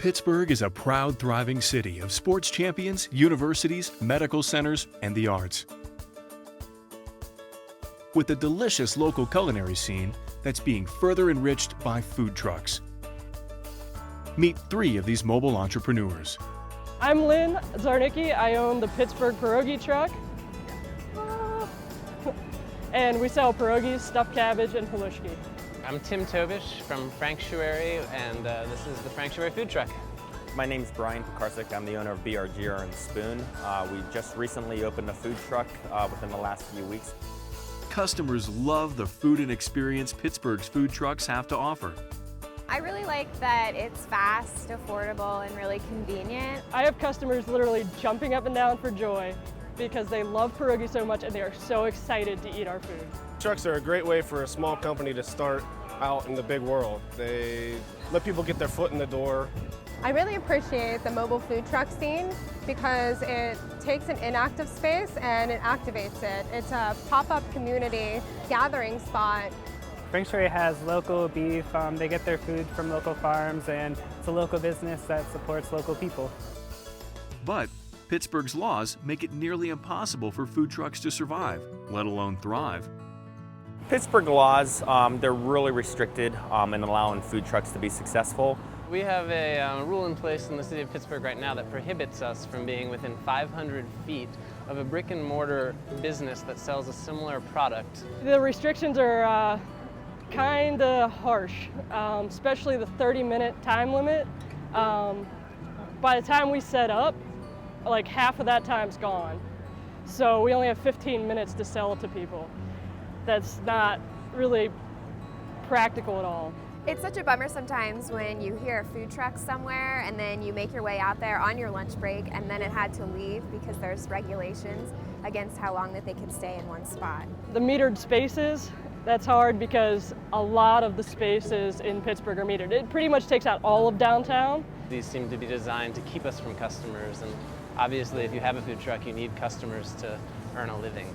Pittsburgh is a proud, thriving city of sports champions, universities, medical centers, and the arts. With a delicious local culinary scene that's being further enriched by food trucks. Meet 3 of these mobile entrepreneurs. I'm Lynn Zarnicki. I own the Pittsburgh pierogi truck. And we sell pierogies, stuffed cabbage, and halushki. I'm Tim Tobish from Franctuary, and this is the Franctuary food truck. My name's Brian Pekarsik. I'm the owner of BRG and Spoon. We just recently opened a food truck within the last few weeks. Customers love the food and experience Pittsburgh's food trucks have to offer. I really like that it's fast, affordable, and really convenient. I have customers literally jumping up and down for joy because they love pierogi so much and they are so excited to eat our food. Trucks are a great way for a small company to start out in the big world. They let people get their foot in the door. I really appreciate the mobile food truck scene because it takes an inactive space and it activates it. It's a pop-up community gathering spot. Franctuary has local beef, they get their food from local farms, and it's a local business that supports local people. But Pittsburgh's laws make it nearly impossible for food trucks to survive, let alone thrive. Pittsburgh laws, they're really restricted in allowing food trucks to be successful. We have a rule in place in the city of Pittsburgh right now that prohibits us from being within 500 feet of a brick and mortar business that sells a similar product. The restrictions are kind of harsh, especially the 30-minute time limit. By the time we set up, like half of that time's gone. So we only have 15 minutes to sell it to people. That's not really practical at all. It's such a bummer sometimes when you hear a food truck somewhere and then you make your way out there on your lunch break and then it had to leave because there's regulations against how long that they can stay in one spot. The metered spaces, that's hard because a lot of the spaces in Pittsburgh are metered. It pretty much takes out all of downtown. These seem to be designed to keep us from customers, and obviously if you have a food truck, you need customers to earn a living.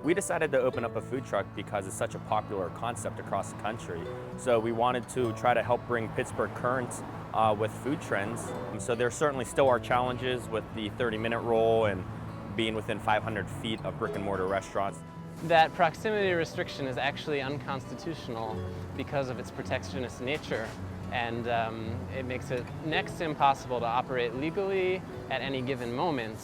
We decided to open up a food truck because it's such a popular concept across the country. So we wanted to try to help bring Pittsburgh current with food trends. So there certainly still are challenges with the 30-minute rule and being within 500 feet of brick and mortar restaurants. That proximity restriction is actually unconstitutional because of its protectionist nature, and it makes it next to impossible to operate legally at any given moment.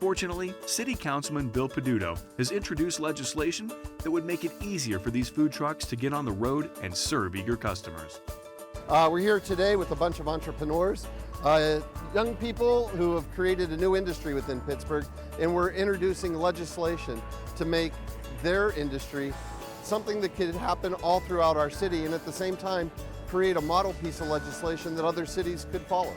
Fortunately, City Councilman Bill Peduto has introduced legislation that would make it easier for these food trucks to get on the road and serve eager customers. We're here today with a bunch of entrepreneurs, young people who have created a new industry within Pittsburgh, and we're introducing legislation to make their industry something that could happen all throughout our city, and at the same time create a model piece of legislation that other cities could follow.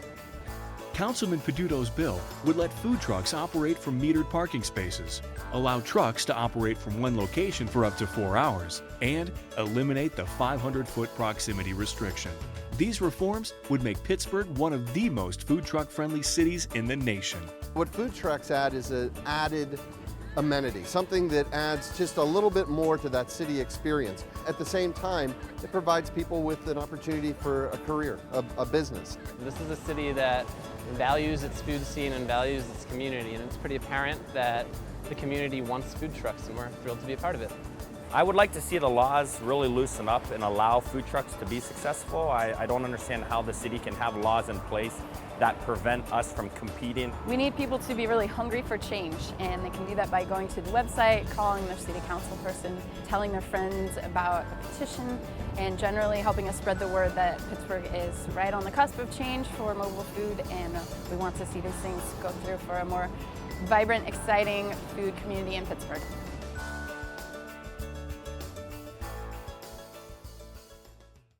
Councilman Peduto's bill would let food trucks operate from metered parking spaces, allow trucks to operate from one location for up to 4 hours, and eliminate the 500-foot proximity restriction. These reforms would make Pittsburgh one of the most food truck-friendly cities in the nation. What food trucks add is an added amenity, something that adds just a little bit more to that city experience. At the same time, it provides people with an opportunity for a career, a business. This is a city that values its food scene and values its community, and it's pretty apparent that the community wants food trucks, and we're thrilled to be a part of it. I would like to see the laws really loosen up and allow food trucks to be successful. I don't understand how the city can have laws in place that prevent us from competing. We need people to be really hungry for change, and they can do that by going to the website, calling their city council person, telling their friends about a petition, and generally helping us spread the word that Pittsburgh is right on the cusp of change for mobile food, and we want to see these things go through for a more vibrant, exciting food community in Pittsburgh.